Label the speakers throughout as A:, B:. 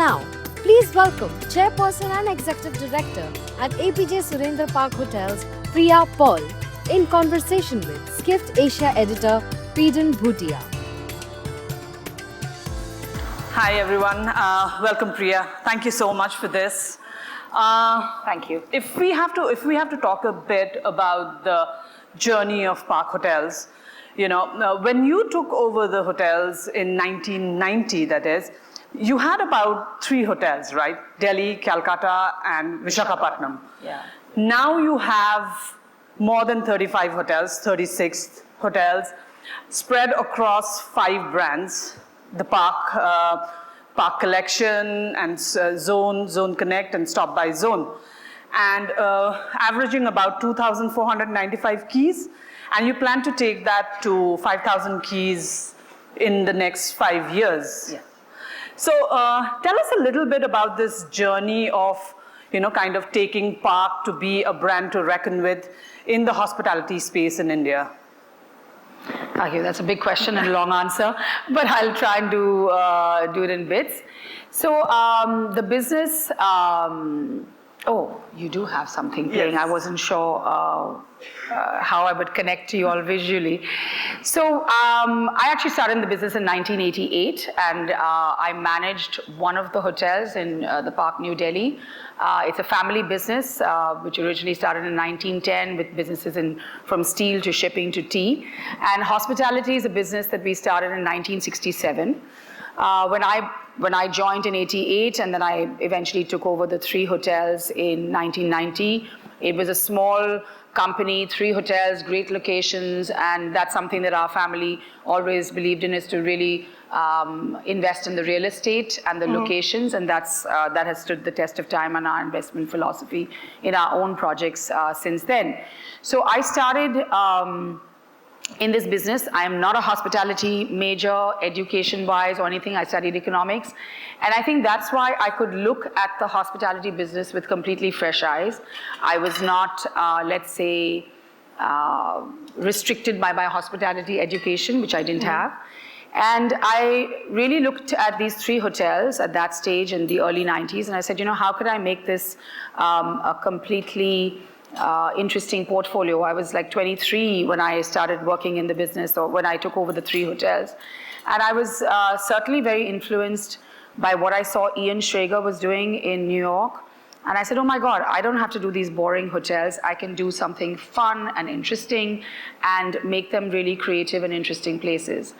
A: Now, please welcome Chairperson and Executive Director at Apeejay Surrendra Park Hotels, Priya Paul, in conversation with Skift Asia editor Priya Bhutia.
B: Hi everyone, welcome Priya. Thank you so much for this.
C: Thank you.
B: If we have to talk a bit about the journey of Park Hotels, when you took over the hotels in 1990, that is, you had about 3 hotels, right? Delhi, Calcutta, and Visakhapatnam.
C: Yeah.
B: Now you have more than 35 hotels, 36 hotels, spread across 5 brands: the Park Collection and Zone Connect and Stop by Zone, and averaging about 2,495 keys. And you plan to take that to 5,000 keys in the next 5 years.
C: Yeah.
B: So tell us a little bit about this journey of, kind of taking Park to be a brand to reckon with in the hospitality space in India.
C: Thank you. That's a big question and a long answer, but I'll try and do it in bits. So the business. Oh, you do have something playing.
B: Yes.
C: I wasn't sure how I would connect to you all visually. So I actually started in the business in 1988, and I managed one of the hotels in the Park, New Delhi. It's a family business, which originally started in 1910 with businesses from steel to shipping to tea. And hospitality is a business that we started in 1967. When I joined in 88, and then I eventually took over the 3 hotels in 1990. It was a small company, 3 hotels, great locations, and that's something that our family always believed in, is to really invest in the real estate and the locations, and that has stood the test of time and our investment philosophy in our own projects since then. So I started in this business. I am not a hospitality major education-wise or anything. I studied economics. And I think that's why I could look at the hospitality business with completely fresh eyes. I was not, let's say, restricted by my hospitality education, which I didn't have. And I really looked at these 3 hotels at that stage in the early 90s, and I said, how could I make this a completely interesting portfolio? I was like 23 when I started working in the business, or when I took over the 3 hotels. And I was certainly very influenced by what I saw Ian Schrager was doing in New York. And I said, oh my God, I don't have to do these boring hotels. I can do something fun and interesting and make them really creative and interesting places.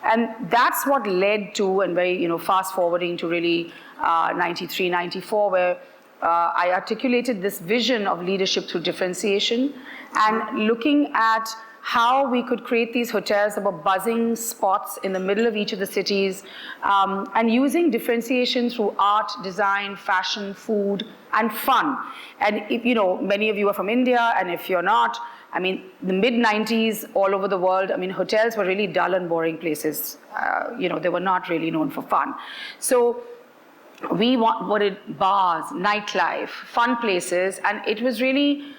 C: And that's what led to, and very, fast forwarding to really 93, 94, where I articulated this vision of leadership through differentiation, and looking at how we could create these hotels that were buzzing spots in the middle of each of the cities, and using differentiation through art, design, fashion, food, and fun. And if, many of you are from India, and if you're not, the mid-90s all over the world, hotels were really dull and boring places. They were not really known for fun. So we wanted bars, nightlife, fun places, and it was really,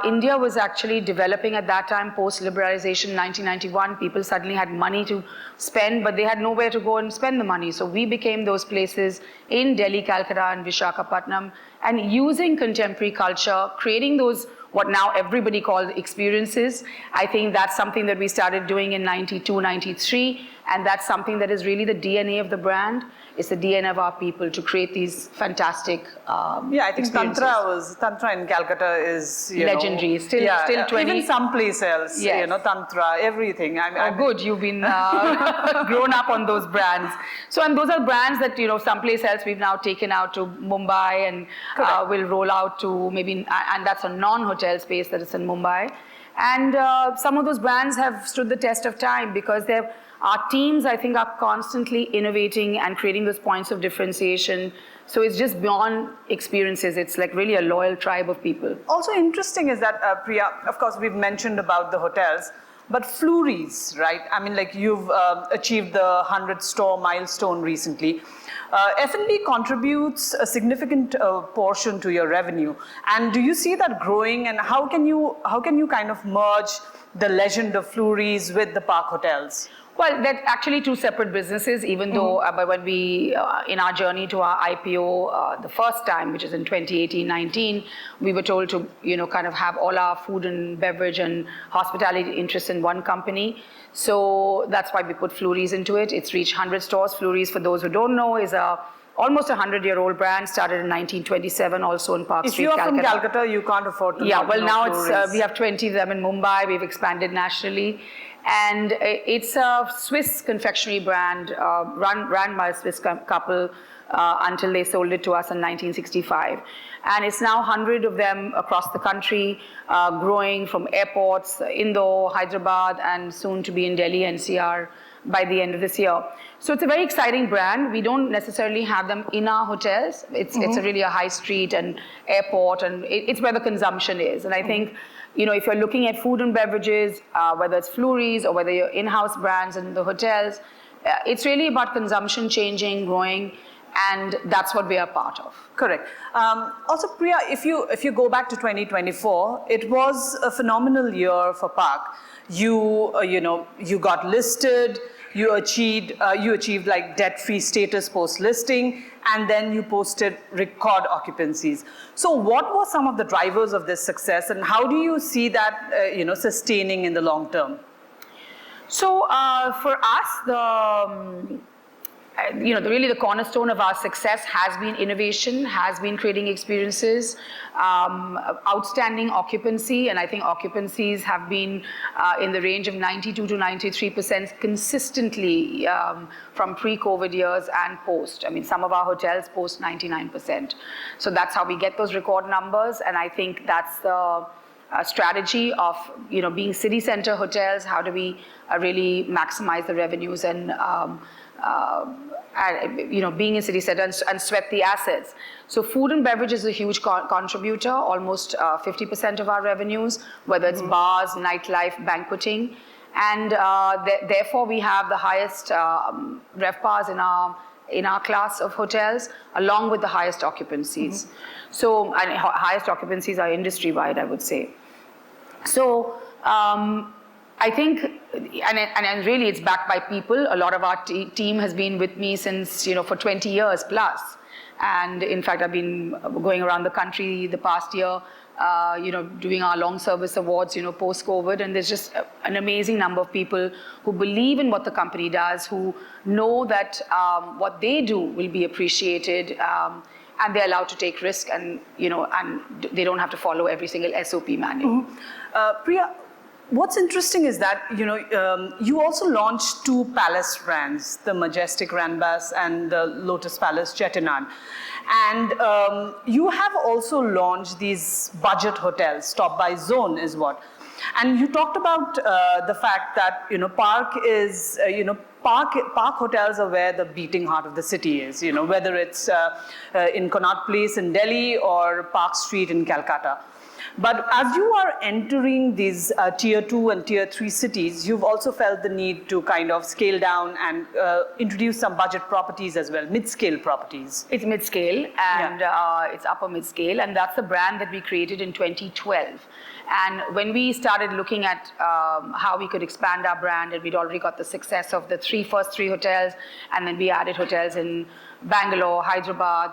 C: India was actually developing at that time, post-liberalization, 1991. People suddenly had money to spend, but they had nowhere to go and spend the money. So we became those places in Delhi, Calcutta, and Visakhapatnam, and using contemporary culture, creating those, what now everybody calls experiences. I think that's something that we started doing in 92, 93, and that's something that is really the DNA of the brand. It's the DNA of our people to create these fantastic
B: I think Tantra in Calcutta is
C: legendary. Still 20.
B: Even someplace else,
C: Yes.
B: Tantra, everything.
C: Good, you've been grown up on those brands. So, and those are brands that someplace else we've now taken out to Mumbai, and will roll out to maybe, and that's a non-hotel space that is in Mumbai. And some of those brands have stood the test of time because our teams, I think, are constantly innovating and creating those points of differentiation. So it's just beyond experiences. It's like really a loyal tribe of people.
B: Also interesting is that, Priya, of course, we've mentioned about the hotels, but flurries, right? You've achieved the 100-store milestone recently. F&B contributes a significant portion to your revenue. And do you see that growing? And how can you kind of merge the legend of flurries with the Park hotels?
C: Well, they're actually two separate businesses, even though but when we, in our journey to our IPO the first time, which is in 2018-19, we were told to, kind of have all our food and beverage and hospitality interests in one company. So that's why we put Flurys into it. It's reached 100 stores. Flurys, for those who don't know, is almost a 100-year-old brand, started in 1927, also in Park Street, Calcutta.
B: If you're from Calcutta, you can't afford to
C: Yeah, well, now
B: Flurys.
C: we have 20 of them in Mumbai. We've expanded nationally. And it's a Swiss confectionery brand run by a Swiss couple until they sold it to us in 1965. And it's now 100 of them across the country, growing from airports, Indore, Hyderabad, and soon to be in Delhi NCR by the end of this year. So it's a very exciting brand. We don't necessarily have them in our hotels. It's really a high street and airport, and it's where the consumption is. And I think, if you're looking at food and beverages, whether it's Flurys or whether you're in-house brands in the hotels, it's really about consumption changing, growing, and that's what we are part of.
B: Correct. Also, Priya, if you go back to 2024, it was a phenomenal year for Park. You got listed. You achieved like debt-free status post-listing, and then you posted record occupancies. So what were some of the drivers of this success, and how do you see that sustaining in the long term?
C: So for us, really the cornerstone of our success has been innovation, has been creating experiences, outstanding occupancy, and I think occupancies have been in the range of 92 to 93% consistently from pre-COVID years and post. I mean, some of our hotels post 99%. So that's how we get those record numbers, and I think that's the strategy of being city center hotels. How do we really maximize the revenues and being in city center and sweat the assets. So food and beverage is a huge contributor, almost 50% of our revenues, whether it's bars, nightlife, banqueting. And therefore we have the highest RevPARs in our class of hotels, along with the highest occupancies. So, and highest occupancies are industry-wide, I would say. So, I think, and really it's backed by people. A lot of our team has been with me since, for 20 years plus. And in fact, I've been going around the country the past year, doing our long service awards, post-COVID. And there's just an amazing number of people who believe in what the company does, who know that what they do will be appreciated, and they're allowed to take risk, and, and they don't have to follow every single SOP manual.
B: Priya, what's interesting is that, you also launched two palace brands, the Majestic Ranbas and the Lotus Palace Chettinad. And you have also launched these budget hotels, Top by Zone is what. And you talked about the fact that, Park is, Park hotels are where the beating heart of the city is, whether it's in Connaught Place in Delhi or Park Street in Calcutta. But as you are entering these tier 2 and tier 3 cities, you've also felt the need to kind of scale down and introduce some budget properties as well, mid-scale properties.
C: It's mid-scale and it's upper mid-scale, and that's the brand that we created in 2012. And when we started looking at how we could expand our brand, and we'd already got the success of the first three hotels, and then we added hotels in Bangalore, Hyderabad,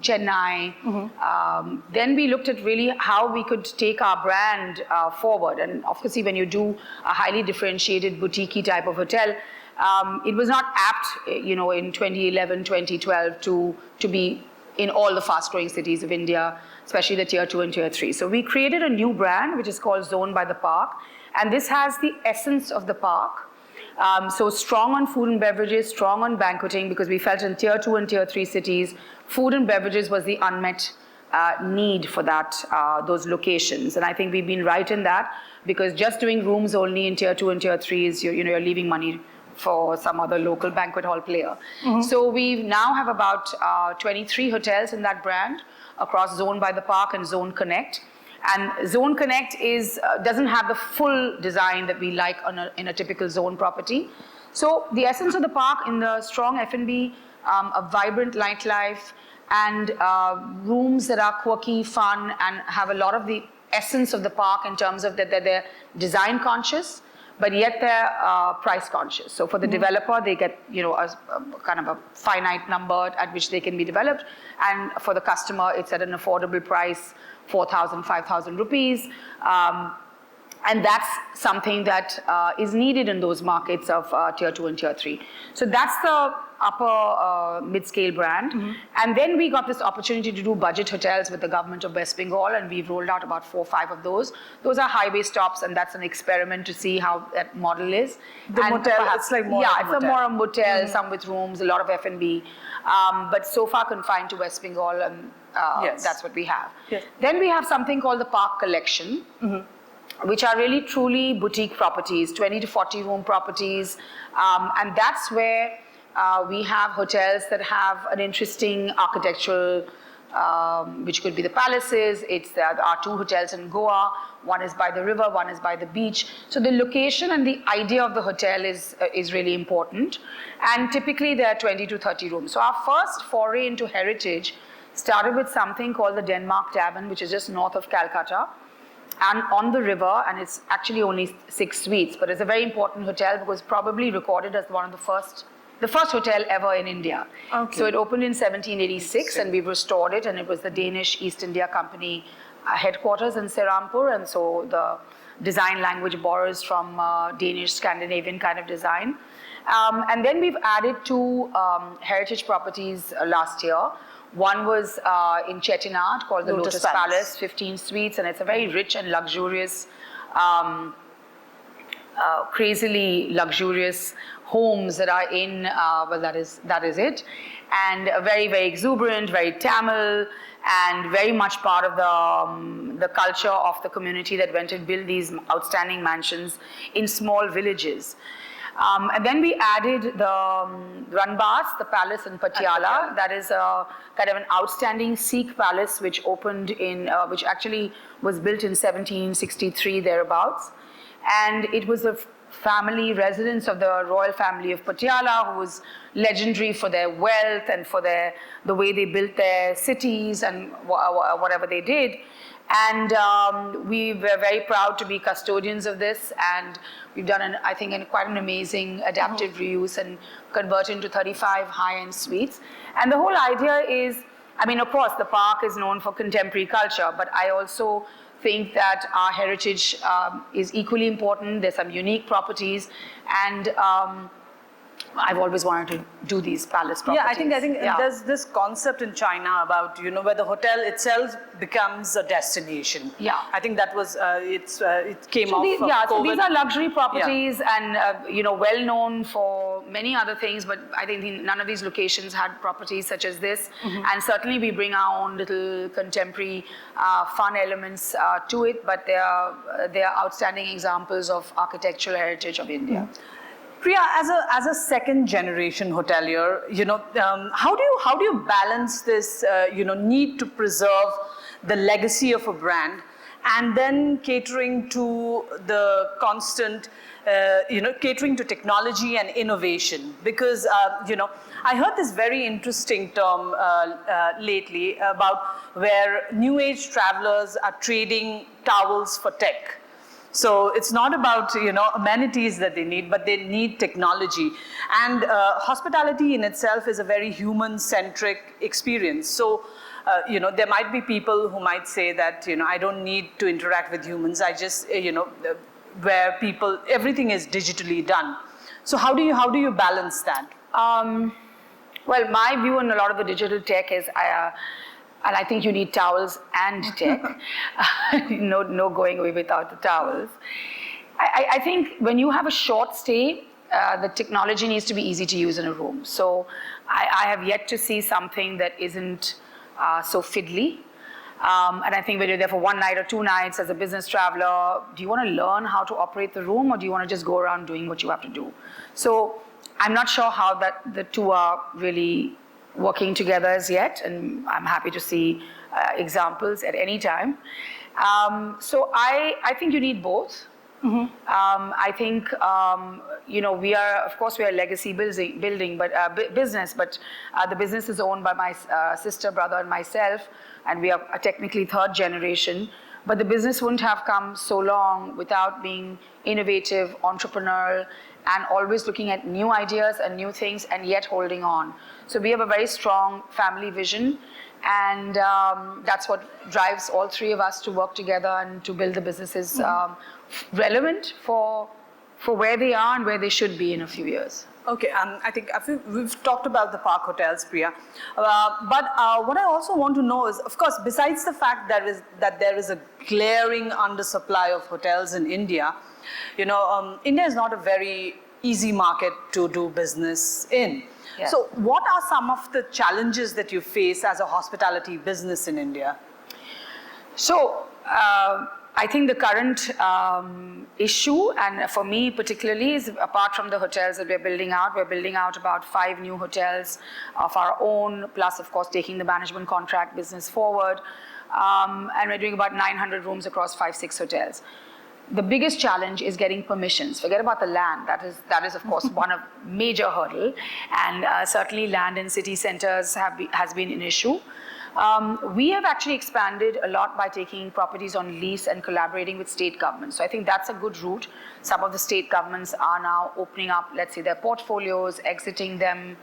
C: Chennai. Then we looked at really how we could take our brand forward. And obviously, when you do a highly differentiated boutique type of hotel, it was not apt, in 2011, 2012 to be in all the fast-growing cities of India, especially the tier 2 and tier 3. So we created a new brand, which is called Zone by the Park. And this has the essence of the park. So strong on food and beverages, strong on banqueting, because we felt in tier 2 and tier 3 cities, food and beverages was the unmet need for those locations. And I think we've been right in that, because just doing rooms only in tier 2 and tier 3 is, you're leaving money for some other local banquet hall player. So we now have about 23 hotels in that brand across Zone by the Park and Zone Connect. And Zone Connect doesn't have the full design that we like in a typical Zone property. So the essence of the park in the strong F&B, a vibrant nightlife, and rooms that are quirky, fun, and have a lot of the essence of the park in terms of that they're design conscious, but yet they're price conscious. So for the developer, they get a kind of a finite number at which they can be developed, and for the customer, it's at an affordable price, 4,000, 5,000 rupees. And that's something that is needed in those markets of tier 2 and tier 3. So that's the upper mid-scale brand. And then we got this opportunity to do budget hotels with the government of West Bengal, and we've rolled out about 4 or 5 of those. Those are highway stops, and that's an experiment to see how that model is.
B: The
C: and
B: motel,
C: perhaps,
B: it's like more
C: yeah,
B: of a
C: it's a
B: motel.
C: more a motel, some with rooms, a lot of F&B. But so far confined to West Bengal, and
B: Yes.
C: that's what we have.
B: Yes.
C: Then we have something called the Park Collection, which are really truly boutique properties, 20 to 40 room properties. And that's where we have hotels that have an interesting architectural, which could be the palaces. There are 2 hotels in Goa. One is by the river, one is by the beach. So the location and the idea of the hotel is really important. And typically there are 20 to 30 rooms. So our first foray into heritage started with something called the Denmark Tavern, which is just north of Calcutta, and on the river, and it's actually only 6 suites, but it's a very important hotel because probably recorded as one of the first hotel ever in India.
B: Okay.
C: So it opened in 1786, and we've restored it, and it was the Danish East India Company headquarters in Serampur, and so the design language borrows from Danish, Scandinavian kind of design. And then we've added 2 heritage properties last year. One was in Chettinad called the Lotus Palace, 15 suites, and it's a very rich and luxurious, crazily luxurious homes that are in, well, that is it, and very, very exuberant, very Tamil, and very much part of the culture of the community that went and built these outstanding mansions in small villages. And then we added the Ranbas, the palace in Patiala. That is a kind of an outstanding Sikh palace which opened in, which actually was built in 1763 thereabouts. And it was a family residence of the royal family of Patiala, who was legendary for their wealth and for the way they built their cities and whatever they did. And we were very proud to be custodians of this, and we've done, I think, quite an amazing adaptive reuse and converted into 35 high-end suites. And the whole idea is, I mean, of course, the park is known for contemporary culture, but I also think that our heritage is equally important. There's some unique properties, and I've always wanted to do these palace properties.
B: Yeah, I think there's this concept in China about, where the hotel itself becomes a destination.
C: Yeah.
B: I think that was, it came off of
C: so
B: COVID.
C: these are luxury properties and, well known for many other things, but I think none of these locations had properties such as this. And certainly we bring our own little contemporary fun elements to it, but they are outstanding examples of architectural heritage of India.
B: Priya, as a second generation hotelier, how do you balance this, need to preserve the legacy of a brand, and then catering to the constant, catering to technology and innovation? Because, I heard this very interesting term lately about where new age travelers are trading towels for tech. So it's not about, amenities that they need, but they need technology. And hospitality in itself is a very human-centric experience. So, there might be people who might say that, I don't need to interact with humans. I just, where everything is digitally done. So how do you balance that?
C: Well, my view on a lot of the digital tech is, and I think you need towels and tech. No going away without the towels. I think when you have a short stay, the technology needs to be easy to use in a room. So I have yet to see something that isn't so fiddly. And I think when you're there for 1 night or 2 nights as a business traveler, do you want to learn how to operate the room, or do you want to just go around doing what you have to do? So I'm not sure how the two are really working together as yet, and I'm happy to see examples at any time. So I think you need both. I think we are, of course, we are a legacy building, but business. But the business is owned by my sister, brother, and myself, and we are technically 3rd generation. but the business wouldn't have come so long without being innovative, entrepreneurial, and always looking at new ideas and new things and yet holding on. So we have a very strong family vision, and that's what drives all three of us to work together and to build the businesses relevant for where they are and where they should be in a few years.
B: Okay, I think we've talked about the park hotels, Priya. But what I also want to know is, of course, besides the fact that there is a glaring undersupply of hotels in India, India is not a very easy market to do business in.
C: Yes.
B: So what are some of the challenges that you face as a hospitality business in India?
C: So, I think the current issue, and for me particularly, is apart from the hotels that we're building out about 5 new hotels of our own, plus of course taking the management contract business forward, and we're doing about 900 rooms across 5-6 hotels. The biggest challenge is getting permissions. Forget about the land. That is of course one of major hurdle, and certainly land in city centers has been an issue. We have actually expanded a lot by taking properties on lease and collaborating with state governments. So I think that's a good route. Some of the state governments are now opening up, let's say, their portfolios, exiting them,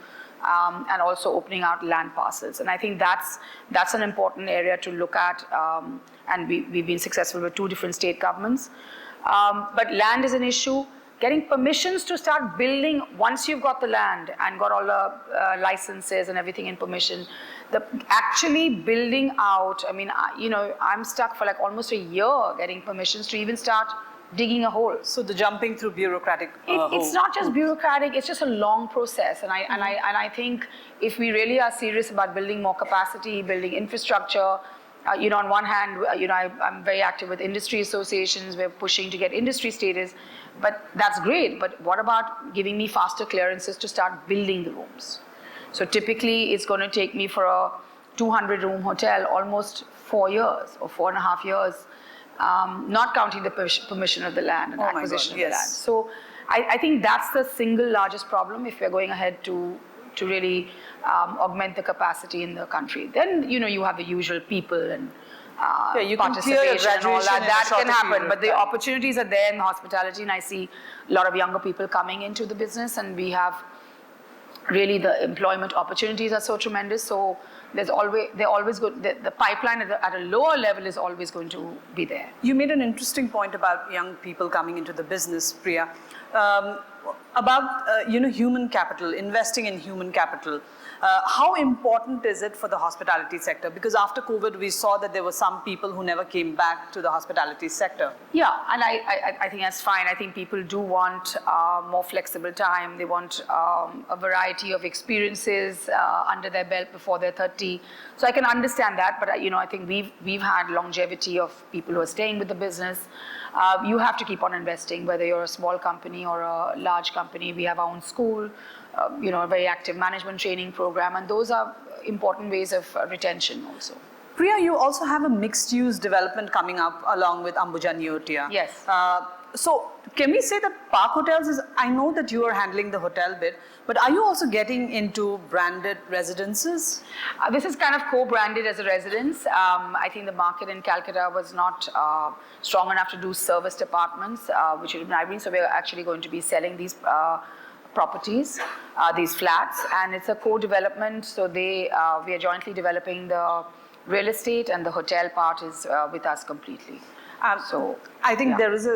C: and also opening out land parcels. And I think that's an important area to look at. And we've been successful with 2 different state governments. But land is an issue. Getting permissions to start building once you've got the land and got all the licenses and everything in permission, actually building out, I mean, I'm stuck for like almost a year getting permissions to even start digging a hole.
B: So the jumping through bureaucratic
C: it's not just bureaucratic, it's just a long process. And I think if we really are serious about building more capacity, building infrastructure, on one hand, I'm very active with industry associations. We're pushing to get industry status, but that's great. But what about giving me faster clearances to start building the rooms? So typically, it's going to take me for a 200-room hotel almost 4 years or 4.5 years, not counting the permission of the land and acquisition of the land. So I think that's the single largest problem if we're going ahead to really augment the capacity in the country. Then, you have the usual people and participation and all that. That can happen, but the opportunities are there in hospitality, and I see a lot of younger people coming into the business, and we have really the employment opportunities are so tremendous. So they're always good. The pipeline at a lower level is always going to be there.
B: You made an interesting point about young people coming into the business, Priya. About human capital, investing in human capital. How important is it for the hospitality sector? Because after COVID, we saw that there were some people who never came back to the hospitality sector.
C: Yeah, and I think that's fine. I think people do want more flexible time. They want a variety of experiences under their belt before they're 30. So I can understand that, but I think we've had longevity of people who are staying with the business. You have to keep on investing, whether you're a small company or a large company. We have our own school, a very active management training program, and those are important ways of retention also.
B: Priya, you also have a mixed-use development coming up along with Ambuja Neotia.
C: Yes.
B: So can we say that Park Hotels I know that you are handling the hotel bit, but are you also getting into branded residences?
C: This is kind of co-branded as a residence. I think the market in Calcutta was not strong enough to do service departments, which would have been, so we're actually going to be selling these properties, these flats, and it's a co-development, so we are jointly developing the real estate, and the hotel part is with us completely. So
B: I think there is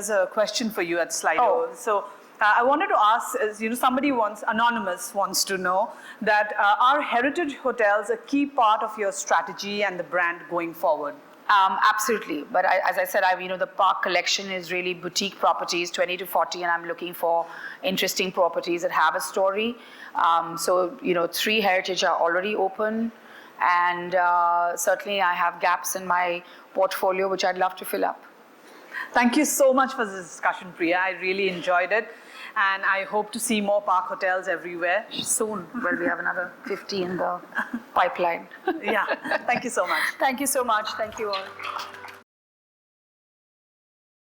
B: a question for you at Slido.
C: Oh.
B: So I wanted to ask, somebody anonymous wants to know that are heritage hotels a key part of your strategy and the brand going forward?
C: Absolutely, but as I said, the Park collection is really boutique properties, 20 to 40, and I'm looking for interesting properties that have a story. So 3 heritage are already open, and certainly I have gaps in my portfolio which I'd love to fill up.
B: Thank you so much for this discussion, Priya. I really enjoyed it, and I hope to see more Park Hotels everywhere soon.
C: Well, we have another 50 in the pipeline.
B: Yeah, thank you so much.
C: Thank you so much. Thank you all.